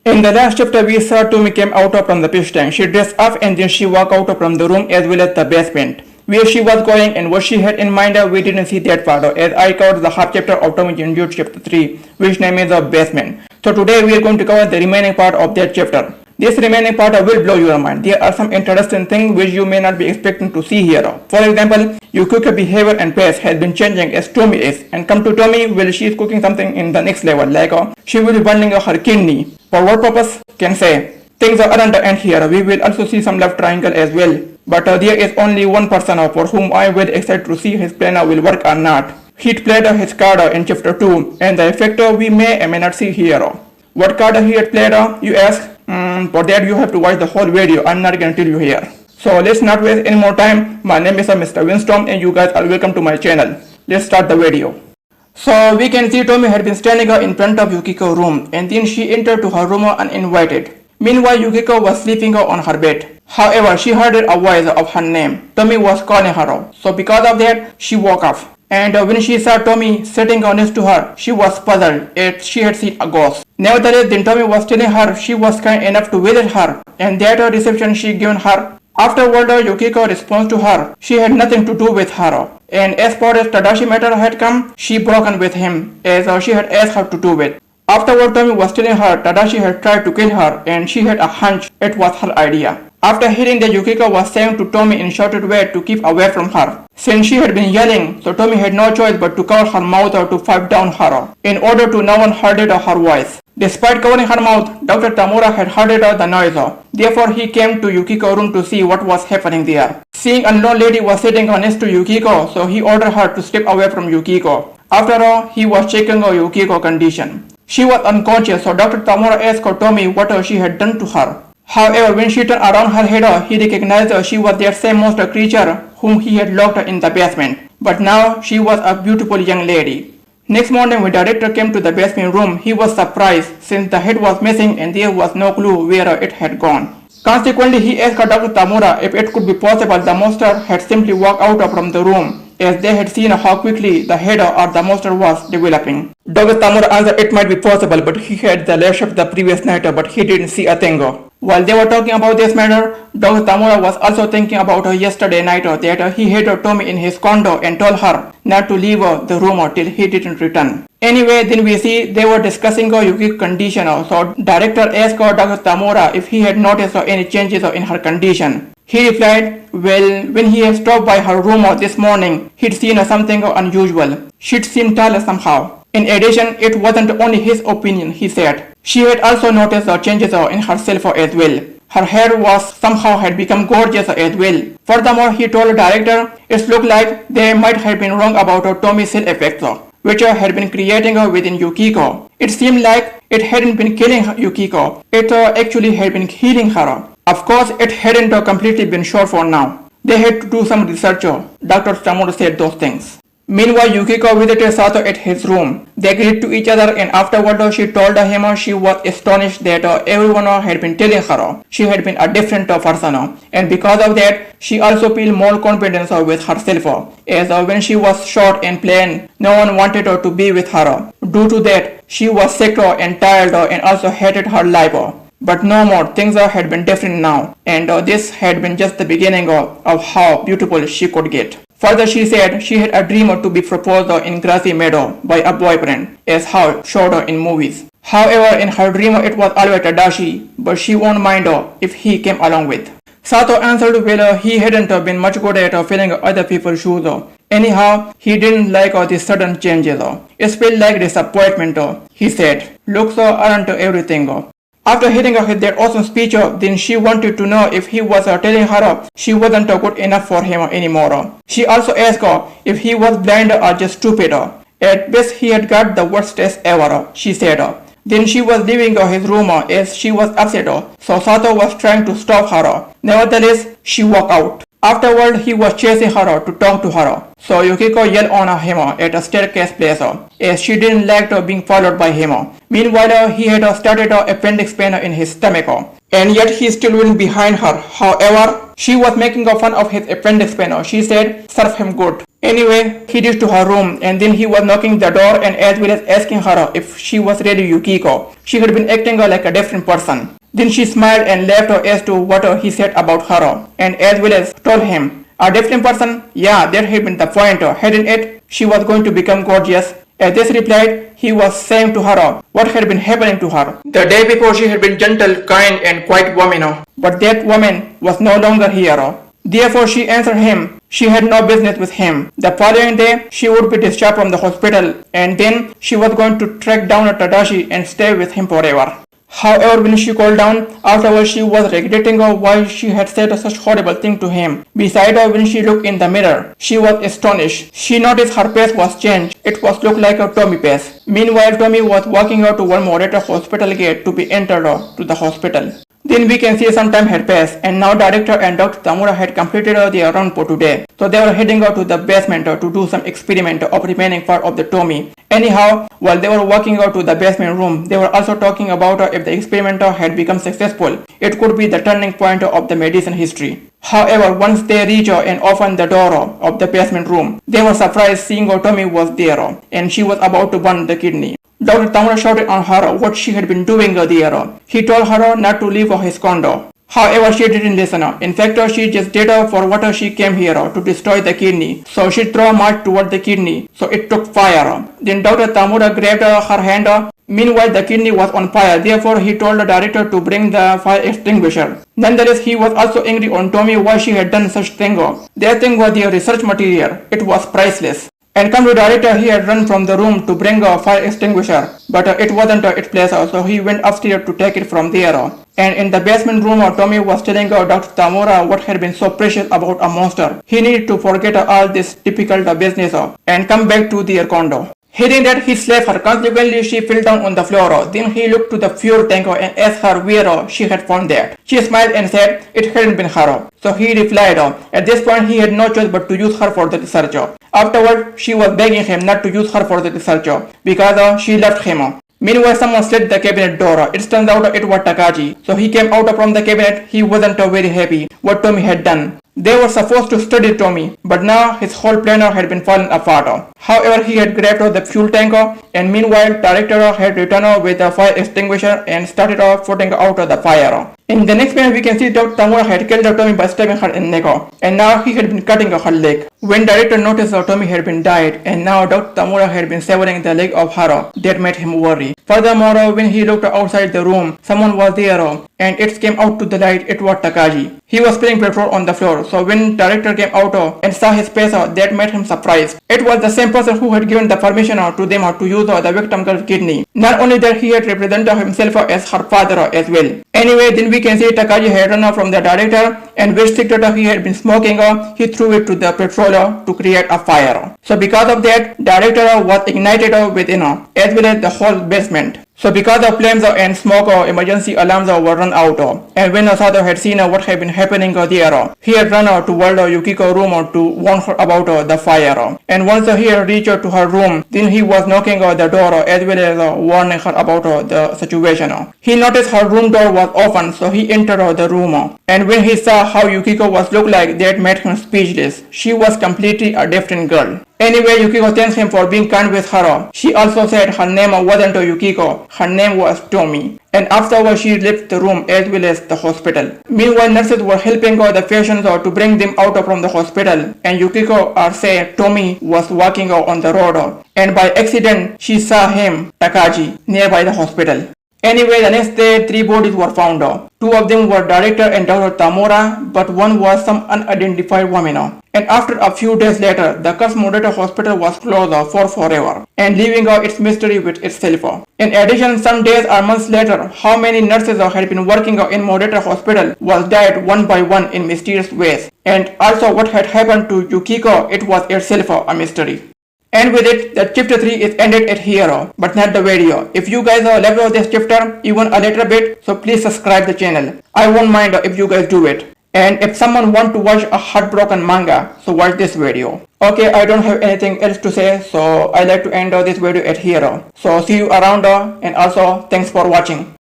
In the last chapter, we saw Tomie came out from the fish tank. She dressed up and then she walked out from the room as well as the basement. Where she was going and what she had in mind, we didn't see that part, as I covered the half chapter of Tomie Junji Ito chapter 3, which name is the basement. So today we are going to cover the remaining part of that chapter. This remaining part will blow your mind. There are some interesting things which you may not be expecting to see here. For example, Yukiko's behavior and pace has been changing as Tomie is. And come to Tomie, well, she is cooking something in the next level, like she will be burning her kidney. For what purpose? Can say. Things aren't the end here. We will also see some love triangle as well. But there is only one person for whom I will excited to see his plan will work or not. He played his card in chapter 2 and the effect we may or may not see here. What card he had played, you ask? For that you have to watch the whole video. I'm not going to tell you here. So let's not waste any more time. My name is Mr. Winstorm and you guys are welcome to my channel. Let's start the video. So we can see Tomie had been standing in front of Yukiko's room and then she entered to her room uninvited. Meanwhile, Yukiko was sleeping on her bed. However, she heard a voice of her name. Tomie was calling her. So because of that, she woke up. And when she saw Tomie sitting next to her, she was puzzled as she had seen a ghost. Nevertheless, then Tomie was telling her she was kind enough to visit her and that reception she given her. Afterward, Yukiko's response to her, she had nothing to do with her. And as far as Tadashi matter had come, she broken with him as she had asked her to do it. Afterward, Tomie was telling her Tadashi had tried to kill her and she had a hunch it was her idea. After hearing that Yukiko was saying to Tomie in shouted way to keep away from her. Since she had been yelling, so Tomie had no choice but to cover her mouth to fight down her, in order to no one heard her voice. Despite covering her mouth, Dr. Tamura had heard the noise. Therefore, he came to Yukiko's room to see what was happening there. Seeing a unknown lady was sitting next to Yukiko, so he ordered her to step away from Yukiko. After all, he was checking Yukiko's condition. She was unconscious, so Dr. Tamura asked Tomie what she had done to her. However, when she turned around her head, he recognized she was that same monster creature whom he had locked in the basement. But now, she was a beautiful young lady. Next morning, when the director came to the basement room, he was surprised since the head was missing and there was no clue where it had gone. Consequently, he asked Dr. Tamura if it could be possible the monster had simply walked out from the room, as they had seen how quickly the head or the monster was developing. Dr. Tamura answered it might be possible, but he had the lash of the previous night, but he didn't see a thing. While they were talking about this matter, Dr. Tamura was also thinking about yesterday night that he had Tomie in his condo and told her not to leave the room till he didn't return. Anyway, then we see they were discussing Yukiko's condition. So director asked Dr. Tamura if he had noticed any changes in her condition. He replied, well, when he had stopped by her room this morning, he'd seen something unusual. She'd seemed tall somehow. In addition, it wasn't only his opinion, he said. She had also noticed changes in herself as well. Her hair was somehow had become gorgeous as well. Furthermore, he told the director, it looked like they might have been wrong about Tomie's cell effects, which had been creating within Yukiko. It seemed like it hadn't been killing Yukiko. It actually had been healing her. Of course, it hadn't completely been sure for now. They had to do some research. Dr. Tamura said those things. Meanwhile, Yukiko visited Sato at his room. They agreed to each other and afterward she told him she was astonished that everyone had been telling her she had been a different person. And because of that, she also felt more confidence with herself. As when she was short and plain, no one wanted to be with her. Due to that, she was sick and tired and also hated her life. But no more, things had been different now. And this had been just the beginning of how beautiful she could get. Further, she said she had a dream to be proposed in grassy meadow by a boyfriend, as how showed in movies. However, in her dream it was always Tadashi, but she won't mind if he came along with. Sato answered well he hadn't been much good at filling other people's shoes. Anyhow, he didn't like these sudden changes. It felt like disappointment, he said. Looks aren't everything. After hearing that awesome speech, then she wanted to know if he was telling her she wasn't good enough for him anymore. She also asked if he was blind or just stupid. At best, he had got the worst test ever, she said. Then she was leaving his room as she was upset, so Sato was trying to stop her. Nevertheless, she walked out. Afterward, he was chasing her to talk to her. So Yukiko yelled on him at a staircase place as she didn't like being followed by him. Meanwhile, he had started appendix pain in his stomach. And yet he still went behind her. However, she was making fun of his appendix pain. She said, serve him good. Anyway, he reached to her room and then he was knocking the door and as well as asking her if she was ready Yukiko. She had been acting like a different person. Then she smiled and left as to what he said about her and as well as told him, a different person? Yeah, that had been the point, hadn't it? She was going to become gorgeous. As this replied, he was saying to her what had been happening to her. The day before she had been gentle, kind and quiet woman, but that woman was no longer here. Therefore she answered him. She had no business with him. The following day, she would be discharged from the hospital and then she was going to track down Tadashi and stay with him forever. However, when she called down, afterwards she was regretting why she had said such horrible thing to him. Besides, when she looked in the mirror, she was astonished. She noticed her face was changed. It was looked like a Tomie face. Meanwhile, Tomie was walking out to one moderator hospital gate to be entered to the hospital. Then we can see some time had passed and now director and Dr. Tamura had completed their run for today. So they were heading out to the basement to do some experiment of remaining part of the Tomie. Anyhow, while they were walking out to the basement room, they were also talking about if the experiment had become successful, it could be the turning point of the medicine history. However, once they reached and opened the door of the basement room, they were surprised seeing Tomie was there and she was about to burn the kidney. Dr. Tamura shouted on her what she had been doing there. He told her not to leave his condo. However, she didn't listen. In fact, she just did for what she came here to destroy the kidney. So she threw a match toward the kidney. So it took fire. Then Dr. Tamura grabbed her hand. Meanwhile, the kidney was on fire. Therefore, he told the director to bring the fire extinguisher. Nonetheless, he was also angry on Tomie why she had done such thing. That thing was their research material. It was priceless. And come to director, he had run from the room to bring a fire extinguisher, but it wasn't its place, so he went upstairs to take it from there. And in the basement room, Tomie was telling Dr. Tamura what had been so precious about a monster. He needed to forget all this difficult business and come back to their condo. Hearing that, he slapped her. Consequently, she fell down on the floor. Then he looked to the fuel tank and asked her where she had found that. She smiled and said it hadn't been her. So he replied, at this point he had no choice but to use her for the research. Afterward, she was begging him not to use her for the research because she left him. Meanwhile, someone slit the cabinet door. It turns out it was Takagi. So he came out from the cabinet. He wasn't very happy what Tomie had done. They were supposed to study Tomie, but now his whole plan had been fallen apart. However, he had grabbed the fuel tank and meanwhile director had returned with a fire extinguisher and started putting out the fire. In the next panel, we can see Dr. Tamura had killed Tomie by stabbing her in the neck and now he had been cutting her leg. When director noticed Tomie had been died and now Dr. Tamura had been severing the leg of her, that made him worry. Furthermore, when he looked outside the room, someone was there and it came out to the light. It was Takagi. He was spilling petrol on the floor. So when director came out and saw his face, that made him surprised. It was the same person who had given the permission to them to use the victim girl's kidney. Not only that, he had represented himself as her father as well. Anyway, then we can see Takagi had run from the director and which cigarette he had been smoking, he threw it to the petrol to create a fire. So because of that, director was ignited within as well as the whole basement. So because of flames and smoke, emergency alarms were run out. And when Asado had seen what had been happening there, he had run toward Yukiko's room to warn her about the fire. And once he had reached to her room, then he was knocking the door as well as warning her about the situation. He noticed her room door was open, so he entered the room. And when he saw how Yukiko was looked like, that made him speechless. She was completely a different girl. Anyway, Yukiko thanks him for being kind with her. She also said her name wasn't Yukiko, her name was Tomie. And afterwards she left the room as well as the hospital. Meanwhile, nurses were helping the patients to bring them out from the hospital. And Yukiko said Tomie was walking on the road. And by accident, she saw him, Takagi, nearby the hospital. Anyway, the next day, 3 bodies were found. 2 of them were director and Dr. Tamura, but one was some unidentified woman. And after a few days later, the cursed moderator hospital was closed for forever and leaving its mystery with itself. In addition, some days or months later, how many nurses had been working in moderator hospital was died one by one in mysterious ways. And also what had happened to Yukiko, it was itself a mystery. And with it, the chapter 3 is ended at here, but not the video. If you guys left this chapter even a little bit, so please subscribe the channel. I won't mind if you guys do it. And if someone want to watch a heartbroken manga, so watch this video. Okay, I don't have anything else to say, so I like to end this video at here. So see you around and also thanks for watching.